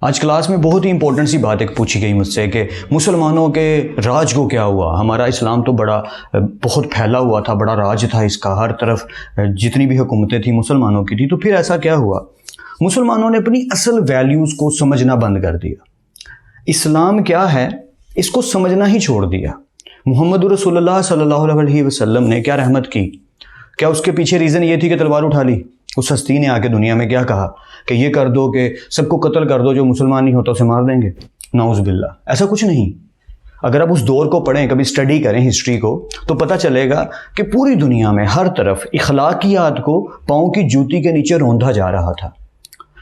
आज क्लास में बहुत ही इंपॉर्टेंट सी बात एक पूछी गई मुझसे कि मुसलमानों के राज को क्या हुआ। हमारा इस्लाम तो बहुत फैला हुआ था, बड़ा राज था इसका, हर तरफ जितनी भी हुकूमतें थी मुसलमानों की थी, तो फिर ऐसा क्या हुआ? मुसलमानों ने अपनी असल वैल्यूज़ को समझना बंद कर दिया। इस्लाम क्या है इसको समझना ही छोड़ दिया। मोहम्मद रसूलुल्लाह सल्लल्लाहु अलैहि वसल्लम ने क्या रहमत की? क्या उसके पीछे रीज़न ये थी कि तलवार उठा ली? उस हस्ती ने आके दुनिया में क्या कहा कि ये कर दो कि सबको कत्ल कर दो, जो मुसलमान नहीं होता उसे मार देंगे? नाउज़ बिल्लाह, ऐसा कुछ नहीं। अगर आप उस दौर को पढ़ें, कभी स्टडी करें हिस्ट्री को, तो पता चलेगा कि पूरी दुनिया में हर तरफ इखलाकियात को पाँव की जूती के नीचे रौंदा जा रहा था।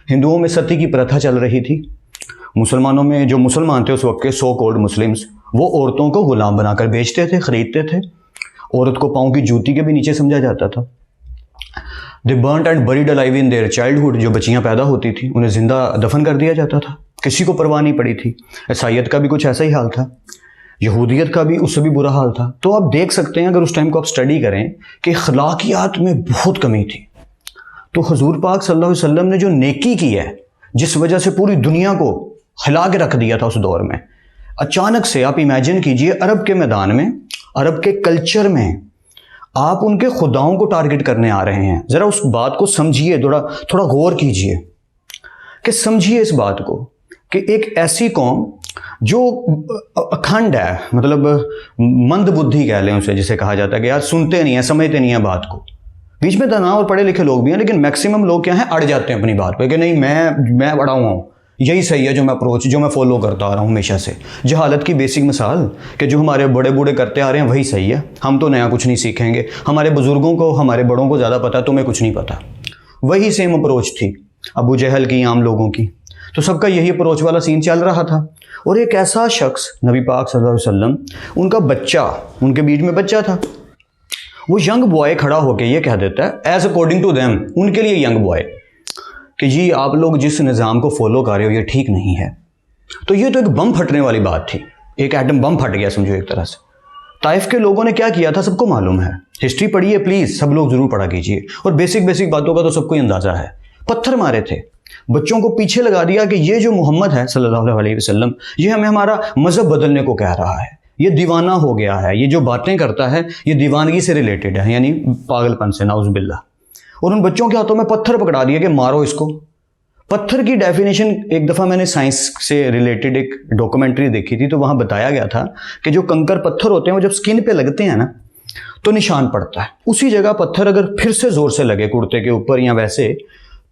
हिंदुओं में सती की प्रथा चल रही थी। मुसलमानों में जो मुसलमान थे उस वक्त के सो कॉल्ड मुस्लिम्स, वो औरतों को गुलाम बनाकर बेचते थे, ख़रीदते थे। औरत को पाँव की जूती के भी नीचे समझा जाता था। They burnt and buried alive in their childhood, जो बच्चियां पैदा होती थी उन्हें जिंदा दफन कर दिया जाता था, किसी को परवाह नहीं पड़ी थी। ईसाईयत का भी कुछ ऐसा ही हाल था, यहूदियत का भी उससे भी बुरा हाल था। तो आप देख सकते हैं, अगर उस टाइम को आप स्टडी करें, कि अखलाकियात में बहुत कमी थी। तो हुजूर पाक सल्लल्लाहु अलैहि वसल्लम ने जो नेकी की है, जिस वजह से पूरी दुनिया को हिला के रख दिया था उस दौर में, अचानक से आप इमेजिन कीजिए अरब के मैदान में, अरब के कल्चर में आप उनके खुदाओं को टारगेट करने आ रहे हैं। ज़रा उस बात को समझिए, थोड़ा गौर कीजिए कि समझिए इस बात को कि एक ऐसी कौम जो अखंड है, मतलब मंद बुद्धि कह लें उसे, जिसे कहा जाता है कि यार सुनते नहीं है, समझते नहीं है बात को। बीच में दाना और पढ़े लिखे लोग भी हैं, लेकिन मैक्सिमम लोग क्या हैं, अड़ जाते हैं अपनी बात पे कि नहीं मैं बड़ा हुआ हूँ, यही सही है जो मैं अप्रोच जो मैं फॉलो करता आ रहा हूँ हमेशा से। जहालत की बेसिक मिसाल कि जो हमारे बड़े बूढ़े करते आ रहे हैं वही सही है, हम तो नया कुछ नहीं सीखेंगे, हमारे बुजुर्गों को हमारे बड़ों को ज़्यादा पता है, तुम्हें कुछ नहीं पता। वही सेम अप्रोच थी अबू जहल की, आम लोगों की। तो सबका यही अप्रोच वाला सीन चल रहा था। और एक ऐसा शख्स नबी पाक सल्लल्लाहु अलैहि वसल्लम, उनका बच्चा, उनके बीच में बच्चा था, वो यंग बॉय खड़ा होकर ये कह देता है एज अकॉर्डिंग टू देम, उनके लिए यंग बॉय, कि जी आप लोग जिस निज़ाम को फॉलो कर रहे हो ये ठीक नहीं है। तो ये तो एक बम फटने वाली बात थी, एक एटम बम फट गया समझो एक तरह से। ताइफ के लोगों ने क्या किया था सबको मालूम है, हिस्ट्री पढ़िए प्लीज़, सब लोग ज़रूर पढ़ा कीजिए, और बेसिक बातों का तो सबको ही अंदाज़ा है। पत्थर मारे थे, बच्चों को पीछे लगा दिया कि ये जो मोहम्मद है सल्लल्लाहु अलैहि वसल्लम, ये हमें हमारा मज़हब बदलने को कह रहा है, ये दीवाना हो गया है, ये जो बातें करता है ये दीवानगी से रिलेटेड है, यानी पागलपन से, नाउज़ बिल्लाह। और उन बच्चों के हाथों में पत्थर पकड़ा दिया कि मारो इसको। पत्थर की डेफिनेशन एक दफ़ा मैंने साइंस से रिलेटेड एक डॉक्यूमेंट्री देखी थी, तो वहाँ बताया गया था कि जो कंकर पत्थर होते हैं वो जब स्किन पे लगते हैं ना तो निशान पड़ता है। उसी जगह पत्थर अगर फिर से ज़ोर से लगे कुर्ते के ऊपर या वैसे,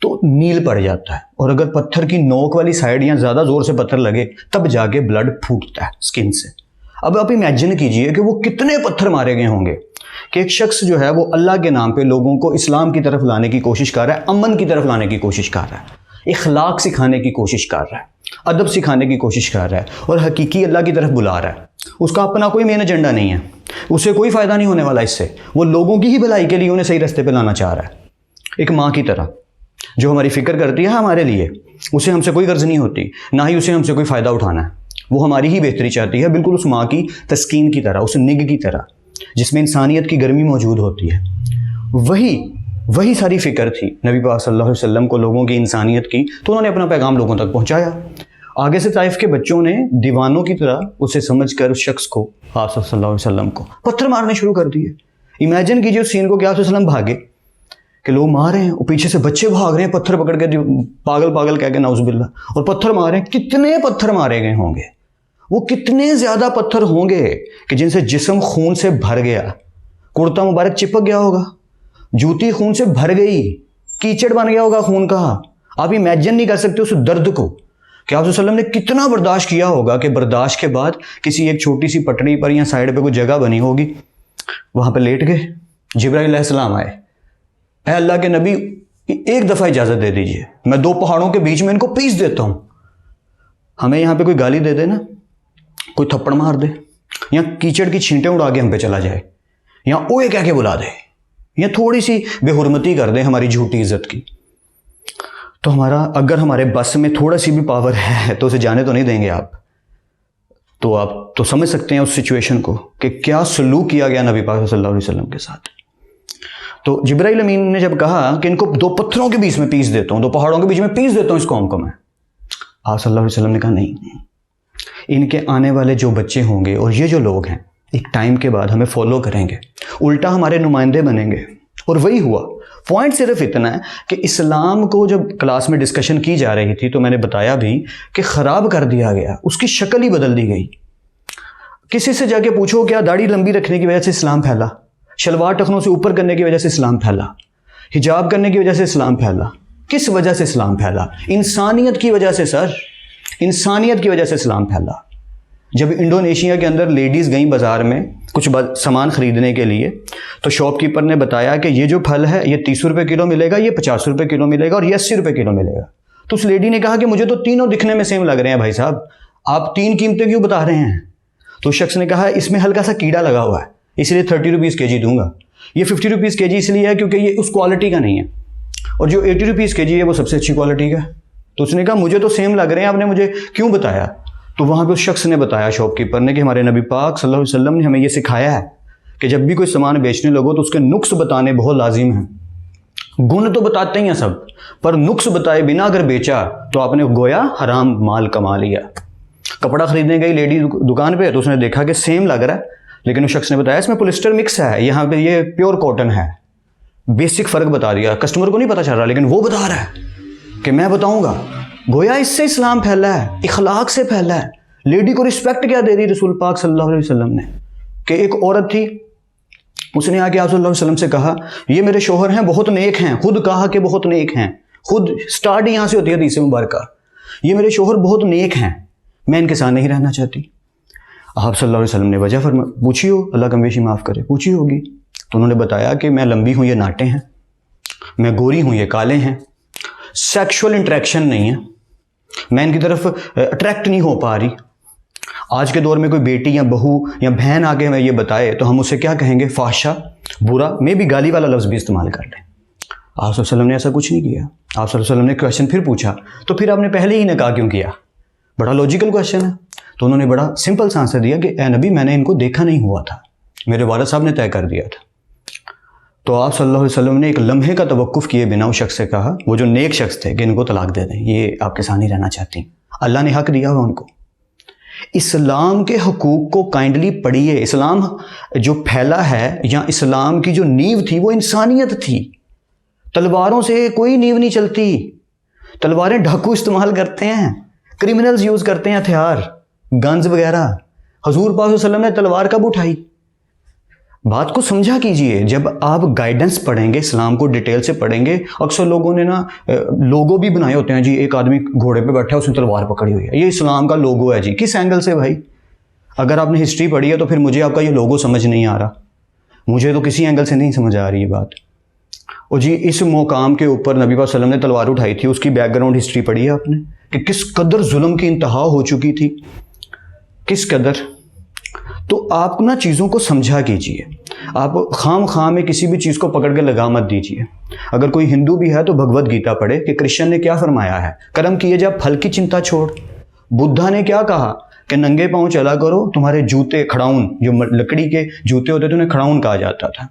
तो नील पड़ जाता है। और अगर पत्थर की नोक वाली साइड या ज़्यादा ज़ोर से पत्थर लगे तब जाके ब्लड फूटता है स्किन से। अब आप इमेजिन कीजिए कि वो कितने पत्थर मारे गए होंगे कि एक शख्स जो है वो अल्लाह के नाम पे लोगों को इस्लाम की तरफ लाने की कोशिश कर रहा है, अमन की तरफ लाने की कोशिश कर रहा है, इखलाक सिखाने की कोशिश कर रहा है, अदब सिखाने की कोशिश कर रहा है, और हकीकी अल्लाह की तरफ बुला रहा है। उसका अपना कोई मेन एजेंडा नहीं है, उसे कोई फ़ायदा नहीं होने वाला इससे, वो लोगों की ही भलाई के लिए उन्हें सही रास्ते पे लाना चाह रहा है। एक माँ की तरह जो हमारी फ़िक्र करती है हमारे लिए, उसे हमसे कोई गर्ज नहीं होती, ना ही उसे हमसे कोई फ़ायदा उठाना है, वो हमारी ही बेहतरी चाहती है, बिल्कुल उस माँ की तस्कीन की तरह, उस निग की तरह जिसमें इंसानियत की गर्मी मौजूद होती है। वही सारी फ़िक्र थी नबी पाक सल्लल्लाहु अलैहि वसल्लम को लोगों की इंसानियत की, तो उन्होंने अपना पैगाम लोगों तक पहुँचाया। आगे से ताइफ के बच्चों ने दीवानों की तरह उसे समझकर उस शख्स को, आप सल्लल्लाहु अलैहि वसल्लम को, पत्थर मारने शुरू कर दिए। इमेजिन कीजिए उस सीन को कि आप सल्लल्लाहु अलैहि वसल्लम भागे कि लोग मार रहे हैं और पीछे से बच्चे भाग रहे हैं पत्थर पकड़ के, पागल कह के, नाउज़ बिल्लाह, और पत्थर मारे। कितने पत्थर मारे गए होंगे, वो कितने ज़्यादा पत्थर होंगे कि जिनसे जिस्म खून से भर गया, कुर्ता मुबारक चिपक गया होगा, जूती खून से भर गई, कीचड़ बन गया होगा खून का। आप इमेजिन नहीं कर सकते उस दर्द को कि आप सल्लल्लाहु अलैहि वसल्लम ने कितना बर्दाश्त किया होगा, कि बर्दाश्त के बाद किसी एक छोटी सी पटड़ी पर या साइड पे कोई जगह बनी होगी, वहाँ पे लेट गए, जिब्राइल अलैहिस्सलाम आए, ऐ अल्लाह के नबी एक दफ़ा इजाज़त दे दीजिए, मैं दो पहाड़ों के बीच में इनको पीस देता हूँ। हमें यहाँ पे कोई गाली दे दे ना, कोई थप्पड़ मार दे, या कीचड़ की छींटें उड़ा के हम पे चला जाए, या ओए कह के बुला दे, या थोड़ी सी बेहुरमती कर दे हमारी झूठी इज्जत की, तो अगर हमारे बस में थोड़ा सी भी पावर है तो उसे जाने तो नहीं देंगे आप। तो आप तो समझ सकते हैं उस सिचुएशन को कि क्या सलूक किया गया नबी पाक सल्लल्लाहु अलैहि वसल्लम के साथ। तो जिब्राइल अमीन ने जब कहा कि इनको दो पत्थरों के बीच में पीस देता हूँ, दो पहाड़ों के बीच में पीस देता हूँ इस कौम को मैं, आप सल्लल्लाहु अलैहि वसल्लम ने कहा नहीं, इनके आने वाले जो बच्चे होंगे और ये जो लोग हैं एक टाइम के बाद हमें फॉलो करेंगे, उल्टा हमारे नुमाइंदे बनेंगे। और वही हुआ। पॉइंट सिर्फ इतना है कि इस्लाम को जब क्लास में डिस्कशन की जा रही थी तो मैंने बताया भी कि ख़राब कर दिया गया, उसकी शक्ल ही बदल दी गई। किसी से जाके पूछो क्या दाढ़ी लंबी रखने की वजह से इस्लाम फैला, शलवार टखनों से ऊपर करने की वजह से इस्लाम फैला, हिजाब करने की वजह से इस्लाम फैला? किस वजह से इस्लाम फैला? इंसानियत की वजह से सर, इंसानियत की वजह से इस्लाम फैला। जब इंडोनेशिया के अंदर लेडीज़ गई बाज़ार में कुछ सामान ख़रीदने के लिए तो शॉपकीपर ने बताया कि ये जो फल है ये 30 रुपये किलो मिलेगा, ये 50 रुपये किलो मिलेगा और ये 80 रुपये किलो मिलेगा। तो उस लेडी ने कहा कि मुझे तो तीनों दिखने में सेम लग रहे हैं भाई साहब, आप तीन कीमतें क्यों बता रहे हैं? तो शख्स ने कहा इसमें हल्का सा कीड़ा लगा हुआ है इसलिए 30 रुपीज़ के जी दूंगा, ये 50 रुपीज़ के जी इसलिए है क्योंकि ये उस क्वालिटी का नहीं है, और जो 80 रुपीज़ के जी है वो सबसे अच्छी क्वालिटी का। तो उसने कहा मुझे तो सेम लग रहे हैं, आपने मुझे क्यों बताया? तो वहाँ पे उस शख्स ने बताया, शॉपकीपर ने, कि हमारे नबी पाक सल्लल्लाहु अलैहि वसल्लम ने हमें ये सिखाया है कि जब भी कोई सामान बेचने लगो तो उसके नुक्स बताने बहुत लाजिम हैं। गुण तो बताते ही हैं सब, पर नुक्स बताए बिना अगर बेचा तो आपने गोया हराम माल कमा लिया। कपड़ा खरीदने गई लेडी दुकान पे तो उसने देखा कि सेम लग रहा है, लेकिन उस शख्स ने बताया इसमें पॉलिस्टर मिक्स है, यहाँ पे ये प्योर कॉटन है। बेसिक फ़र्क बता दिया, कस्टमर को नहीं पता चल रहा लेकिन वो बता रहा है कि मैं बताऊँगा। गोया इससे इस्लाम फैला है, इखलाक से फैला है। लेडी को रिस्पेक्ट क्या दे दी रसूल पाक सल्लल्लाहु अलैहि वसल्लम ने, कि एक औरत थी, उसने आके आप सल्लल्लाहु अलैहि वसल्लम से कहा ये मेरे शोहर हैं बहुत नेक हैं, खुद कहा कि बहुत नेक हैं, खुद स्टार्ट यहाँ से होती है हदीस मुबारक, ये मेरे शोहर बहुत नेक हैं, मैं इनके साथ नहीं रहना चाहती। आप सल्लल्लाहु अलैहि वसल्लम ने वजह पूछी हो, अल्लाह कमवेशी माफ़ करे, पूछी होगी। तो उन्होंने बताया कि मैं लंबी हूँ ये नाटे हैं, मैं गोरी हूँ ये काले हैं, सेक्सुअल इंटरेक्शन नहीं है, मैं इनकी तरफ अट्रैक्ट नहीं हो पा रही। आज के दौर में कोई बेटी या बहू या बहन आके हमें ये बताए तो हम उसे क्या कहेंगे? फाहशा, बुरा, में भी गाली वाला लफ्ज़ भी इस्तेमाल कर लें। आप सल्लल्लाहु अलैहि वसल्लम ने ऐसा कुछ नहीं किया। आप सल्लल्लाहु अलैहि वसल्लम ने क्वेश्चन फिर पूछा, तो फिर आपने पहले ही निकाह क्यों किया? बड़ा लॉजिकल क्वेश्चन है। तो उन्होंने बड़ा सिंपल सा आंसर दिया कि ए नबी मैंने इनको देखा नहीं हुआ था, मेरे वालिद साहब ने तय कर दिया था। तो आप सल्लल्लाहु अलैहि वसल्लम ने एक लम्हे का तवक्कुफ़ किए बिना उस शख्स से कहा, वो जो नेक शख्स थे, कि इनको तलाक दे दें, ये आपके साथ नहीं रहना चाहती। अल्लाह ने हक दिया हुआ उनको। इस्लाम के हुकूक को काइंडली पढ़िए। इस्लाम जो फैला है या इस्लाम की जो नींव थी वो इंसानियत थी। तलवारों से कोई नींव नहीं चलती। तलवारें डाकू इस्तेमाल करते हैं, क्रिमिनल्स यूज़ करते हैं हथियार, गन्स वगैरह। हुजूर पाक सल्लल्लाहु अलैहि वसल्लम ने तलवार कब उठाई? बात को समझा कीजिए। जब आप गाइडेंस पढ़ेंगे, इस्लाम को डिटेल से पढ़ेंगे, अक्सर लोगों ने ना लोगो भी बनाए होते हैं जी, एक आदमी घोड़े पे बैठा है उसने तलवार पकड़ी हुई है, ये इस्लाम का लोगो है जी। किस एंगल से भाई? अगर आपने हिस्ट्री पढ़ी है तो फिर मुझे आपका ये लोगो समझ नहीं आ रहा, मुझे तो किसी एंगल से नहीं समझ आ रही है बात। और जी इस मुकाम के ऊपर नबी पाक सल्लल्लाहु अलैहि वसल्लम ने तलवार उठाई थी, उसकी बैकग्राउंड हिस्ट्री पढ़ी है आपने कि किस कदर जुल्म की इंतहा हो चुकी थी, किस कदर। तो आप ना चीज़ों को समझा कीजिए। आप खाम में किसी भी चीज़ को पकड़ के लगा मत दीजिए। अगर कोई हिंदू भी है तो भगवत गीता पढ़े कि कृष्ण ने क्या फरमाया है, कर्म किए जब फल की चिंता छोड़। बुद्धा ने क्या कहा कि नंगे पाँव चला करो, तुम्हारे जूते खड़ाउन, जो लकड़ी के जूते होते थे उन्हें खड़ाउन कहा जाता था,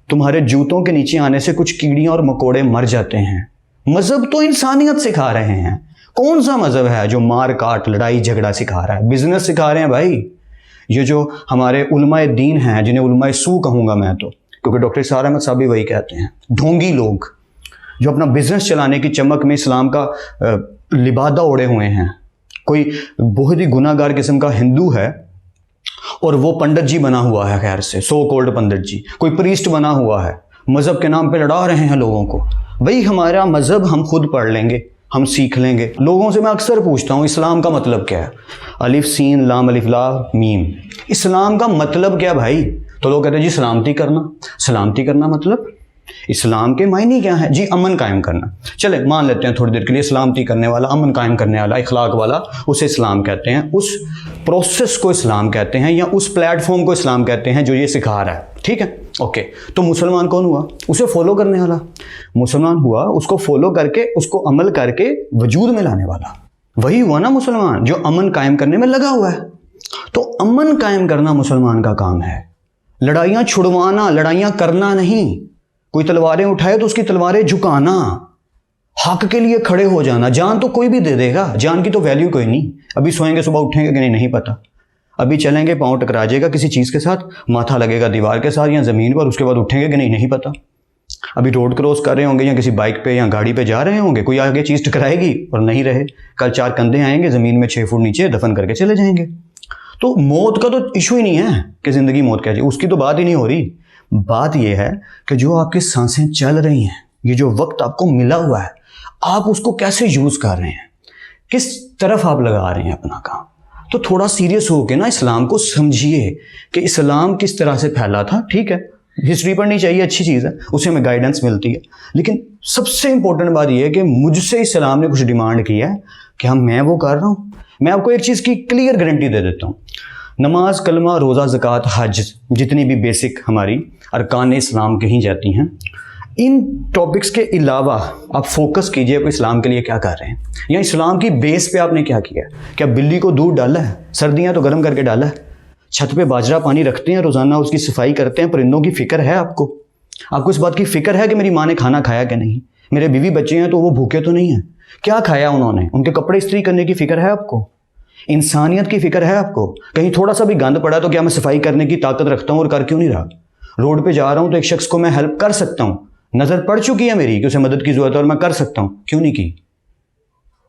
तुम्हारे जूतों के नीचे आने से कुछ कीड़ियाँ और मकोड़े मर जाते हैं। मज़हब तो इंसानियत सिखा रहे हैं। कौन सा मज़हब है जो मार काट लड़ाई झगड़ा सिखा रहा है? बिजनेस सिखा रहे हैं भाई। ये जो हमारे उलमाए दीन हैं, जिन्हें उलमाए सू कहूँगा मैं तो, क्योंकि डॉक्टर इसार अहमद साहब भी वही कहते हैं, ढोंगी लोग जो अपना बिजनेस चलाने की चमक में इस्लाम का लिबादा ओढ़े हुए हैं। कोई बहुत ही गुनाहगार किस्म का हिंदू है और वो पंडित जी बना हुआ है, खैर से सो कॉल्ड पंडित जी, कोई प्रीस्ट बना हुआ है, मज़हब के नाम पे लड़ा रहे हैं लोगों को। भाई हमारा मज़हब हम खुद पढ़ लेंगे, हम सीख लेंगे। लोगों से मैं अक्सर पूछता हूँ इस्लाम का मतलब क्या है? अलिफ सीन लाम अलिफ ला मीम, इस्लाम का मतलब क्या भाई? तो लोग कहते हैं जी सलामती करना। सलामती करना मतलब इस्लाम के मायने क्या है? जी अमन कायम करना। चले मान लेते हैं थोड़ी देर के लिए, सलामती करने वाला, अमन कायम करने वाला, इखलाक वाला, उसे इस्लाम कहते हैं। उस प्रोसेस को इस्लाम कहते हैं, या उस प्लेटफॉर्म को इस्लाम कहते हैं जो ये सिखा रहा है। ठीक है, ओके। तो मुसलमान कौन हुआ? उसे फॉलो करने वाला। मुसलमान हुआ उसको फॉलो करके, उसको अमल करके वजूद में लाने वाला। वही हुआ ना मुसलमान, जो अमन कायम करने में लगा हुआ है। तो अमन कायम करना मुसलमान का काम है, लड़ाइयाँ छुड़वाना, लड़ाइयाँ करना नहीं। कोई तलवारें उठाए तो उसकी तलवारें झुकाना। हक के लिए खड़े हो जाना। जान तो कोई भी दे देगा, जान की तो वैल्यू कोई नहीं। अभी सोएंगे सुबह उठेंगे कि नहीं, नहीं पता। अभी चलेंगे पाँव टकरा जाएगा किसी चीज़ के साथ, माथा लगेगा दीवार के साथ या ज़मीन पर, उसके बाद उठेंगे कि नहीं, नहीं पता। अभी रोड क्रॉस कर रहे होंगे या किसी बाइक पे या गाड़ी पे जा रहे होंगे, कोई आगे चीज़ टकराएगी और नहीं रहे, कल 4 कंधे आएंगे ज़मीन में 6 फुट नीचे दफन करके चले जाएंगे। तो मौत का तो इशू ही नहीं है कि ज़िंदगी मौत क्या है, उसकी तो बात ही नहीं हो रही। बात यह है कि जो आपकी सांसें चल रही हैं, ये जो वक्त आपको मिला हुआ है, आप उसको कैसे यूज़ कर रहे हैं, किस तरफ आप लगा रहे हैं अपना काम। तो थोड़ा सीरियस होकर ना इस्लाम को समझिए कि इस्लाम किस तरह से फैला था। ठीक है, हिस्ट्री पढ़नी चाहिए, अच्छी चीज़ है, उससे हमें गाइडेंस मिलती है, लेकिन सबसे इंपॉर्टेंट बात यह है कि मुझसे इस्लाम ने कुछ डिमांड किया है कि मैं वो कर रहा हूँ। मैं आपको एक चीज़ की क्लियर गारंटी दे देता हूँ, नमाज, कलमा, रोज़ा, ज़कात, हज, जितनी भी बेसिक हमारी अरकान इस्लाम कहीं जाती हैं, इन टॉपिक्स के अलावा आप फोकस कीजिए आप इस्लाम के लिए क्या कर रहे हैं, या इस्लाम की बेस पे आपने क्या किया। क्या बिल्ली को दूध डाला है, सर्दियाँ तो गर्म करके डाला है, छत पे बाजरा पानी रखते हैं रोज़ाना, उसकी सफाई करते हैं, परिंदों की फ़िक्र है आपको। आपको इस बात की फ़िक्र है कि मेरी माँ ने खाना खाया कि नहीं, मेरे बीवी बच्चे हैं तो वो भूखे तो नहीं हैं, क्या खाया उन्होंने, उनके कपड़े इस्त्री करने की फ़िक्र है आपको, इंसानियत की फ़िक्र है आपको। कहीं थोड़ा सा भी गंद पड़ा तो क्या मैं सफाई करने की ताकत रखता हूँ और कर क्यों नहीं रहा। रोड पे जा रहा हूँ तो एक शख्स को मैं हेल्प कर सकता हूँ, नज़र पड़ चुकी है मेरी कि उसे मदद की ज़रूरत है और मैं कर सकता हूँ, क्यों नहीं की।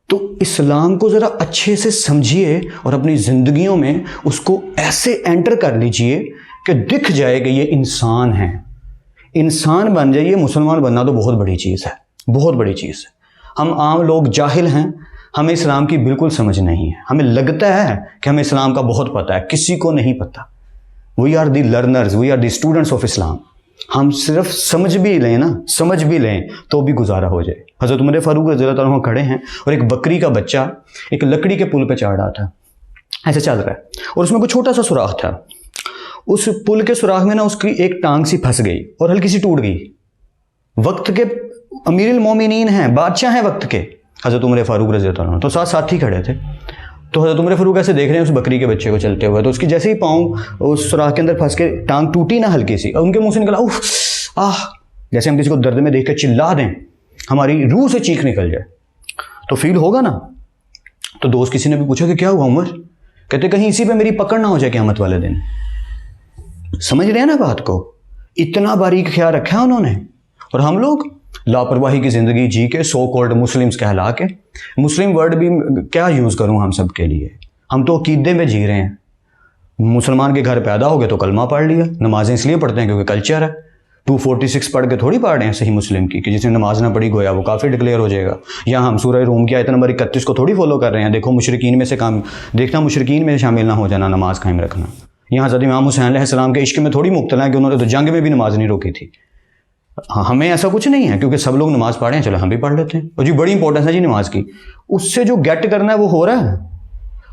तो इस्लाम को ज़रा अच्छे से समझिए और अपनी ज़िंदगियों में उसको ऐसे एंटर कर लीजिए कि दिख जाए कि ये इंसान है, इंसान बन जाइए। मुसलमान बनना तो बहुत बड़ी चीज़ है, बहुत बड़ी चीज़ है। हम आम लोग जाहिल हैं, हमें इस्लाम की बिल्कुल समझ नहीं है। हमें लगता है कि हमें इस्लाम का बहुत पता है, किसी को नहीं पता। We are the learners, we are the students of Islam. हम सिर्फ समझ भी लें ना, समझ भी लें तो भी गुजारा हो जाए। हज़रत उमर फारूक रज़ियल्लाहु अन्हु खड़े हैं और एक बकरी का बच्चा एक लकड़ी के पुल पे चढ़ रहा था, ऐसे चल रहा है, और उसमें कोई छोटा सा सुराख था। उस पुल के सुराख में ना उसकी एक टांग सी फंस गई और हल्की सी टूट गई। वक्त के अमीरुल मोमिनीन हैं, बादशाह हैं वक्त के, हज़रत उमर फारूक रज़ियल्लाहु अन्हु, तो साथ साथ ही खड़े थे। तो हज़रत उमर फारूक ऐसे देख रहे हैं उस बकरी के बच्चे को चलते हुए, तो उसकी जैसे ही पाँव उस सुराख के अंदर फंस के टांग टूटी ना हल्की सी, और उनके मुंह से निकला उफ आह, जैसे हम किसी को दर्द में देख कर चिल्ला दें, हमारी रूह से चीख निकल जाए, तो फील होगा ना। तो दोस्त किसी ने भी पूछा कि क्या हुआ उमर, कहते कहीं इसी पे मेरी पकड़ ना हो जाए क़यामत वाले दिन। समझ रहे हैं ना बात को, इतना बारीक ख्याल रखा है उन्होंने। और हम लोग लापरवाही की ज़िंदगी जी के सो कॉल्ड मुस्लिम्स कहला के, मुस्लिम वर्ड भी क्या यूज़ करूँ हम सब के लिए, हम तो अकीदे में जी रहे हैं। मुसलमान के घर पैदा हो गए तो कलमा पढ़ लिया, नमाजें इसलिए पढ़ते हैं क्योंकि कल्चर है। 246 पढ़ के थोड़ी पढ़ रहे हैं सही मुस्लिम की कि जिसने नमाज ना पढ़ी गोया वो काफिर डिक्लेयर हो जाएगा। या हम सूरह रूम की आयत नंबर 31 को थोड़ी फॉलो कर रहे हैं, देखो मुशरिकीन में से काम देखना, मुशरिकीन में शामिल ना हो जाना, नमाज कायम रखना। यहाँ हज़रत इमाम हुसैन अलैहिस्सलाम के इश्क में थोड़ी मुब्तला है कि उन्होंने तो जंग में भी नमाज नहीं रोकी थी। हाँ, हमें ऐसा कुछ नहीं है क्योंकि सब लोग नमाज पढ़े हैं, चलो हम भी पढ़ लेते हैं। और जी बड़ी इंपॉर्टेंस है जी नमाज की, उससे जो गेट करना है वो हो रहा है।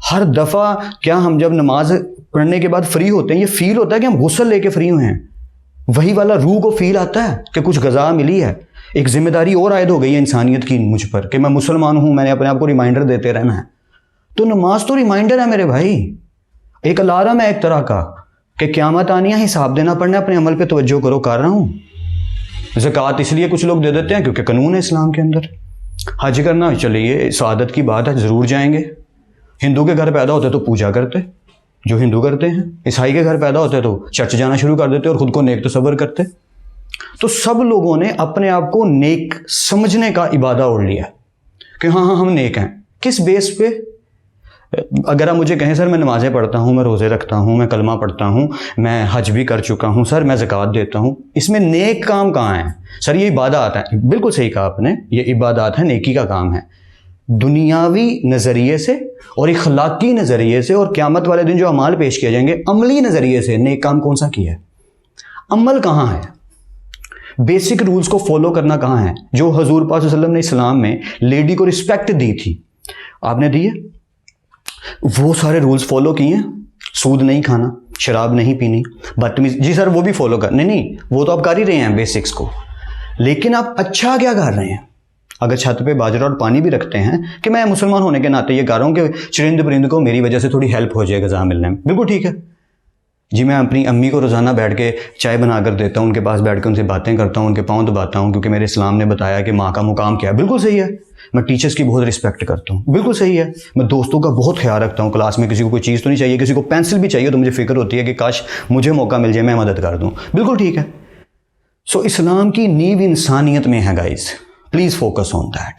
हर दफ़ा क्या हम जब नमाज पढ़ने के बाद फ्री होते हैं, ये फील होता है कि हम गुस्ल लेके फ्री हुए हैं, वही वाला रूह को फील आता है कि कुछ गज़ा मिली है, एक जिम्मेदारी और आयद हो गई है इंसानियत की मुझ पर कि मैं मुसलमान हूँ, मैंने अपने आप को रिमाइंडर देते रहना है। तो नमाज तो रिमाइंडर है मेरे भाई, एक अलार्म है एक तरह का कि क़यामत आनी है, हिसाब देना पड़ना है, अपने अमल पे तवज्जो करो, कर रहा हूँ। ज़कात इसलिए कुछ लोग दे देते हैं क्योंकि कानून है इस्लाम के अंदर। हज करना, चलिए सआदत की बात है, ज़रूर जाएंगे। हिंदू के घर पैदा होते तो पूजा करते, जो हिंदू करते हैं। ईसाई के घर पैदा होते तो चर्च जाना शुरू कर देते और ख़ुद को नेक तसव्वुर करते। तो सब लोगों ने अपने आप को नेक समझने का इबादा ओढ़ लिया कि हाँ हाँ हम नेक हैं। किस बेस पे? अगर आप मुझे कहें सर मैं नमाज़ें पढ़ता हूँ, मैं रोज़े रखता हूँ, मैं कलमा पढ़ता हूँ, मैं हज भी कर चुका हूँ, सर मैं ज़कात देता हूँ, इसमें नेक काम कहाँ है? सर ये इबादत है। बिल्कुल सही कहा आपने, ये इबादत है, नेकी का काम है। दुनियावी नज़रिए से और इखलाकी नज़रिए से और क़यामत वाले दिन जो अमाल पेश किए जाएंगे, अमली नज़रिए से नेक काम कौन सा किया है? अमल कहाँ है? बेसिक रूल्स को फॉलो करना कहाँ है? जो हजूर पाक सल्लल्लाहु अलैहि वसल्लम ने इस्लाम में लेडी को रिस्पेक्ट दी थी, आपने दी है? वो सारे रूल्स फॉलो किए हैं। सूद नहीं खाना, शराब नहीं पीनी, बदतमीज, जी सर वो भी फॉलो कर, नहीं वो तो आप कर ही रहे हैं बेसिक्स को, लेकिन आप अच्छा क्या कर रहे हैं? अगर छत पे बाजरा और पानी भी रखते हैं कि मैं मुसलमान होने के नाते ये कर रहा हूँ कि चरिंद परिंद को मेरी वजह से थोड़ी हेल्प हो जाए गज़ा मिलने में, बिल्कुल ठीक है। जी मैं अपनी अम्मी को रोज़ाना बैठ के चाय बना कर देता हूँ, उनके पास बैठ के उनसे बातें करता हूँ, उनके पाँव दबाता हूँ, क्योंकि मेरे इस्लाम ने बताया कि माँ का मुकाम क्या है। बिल्कुल सही है। मैं टीचर्स की बहुत रिस्पेक्ट करता हूँ, बिल्कुल सही है। मैं दोस्तों का बहुत ख्याल रखता हूँ। क्लास में किसी को कोई चीज़ तो नहीं चाहिए, किसी को पेंसिल भी चाहिए तो मुझे फ़िक्र होती है कि काश मुझे मौका मिल जाए, मैं मदद कर दूँ। बिल्कुल ठीक है। सो इस्लाम की नींव इंसानियत में है guys, please focus on that.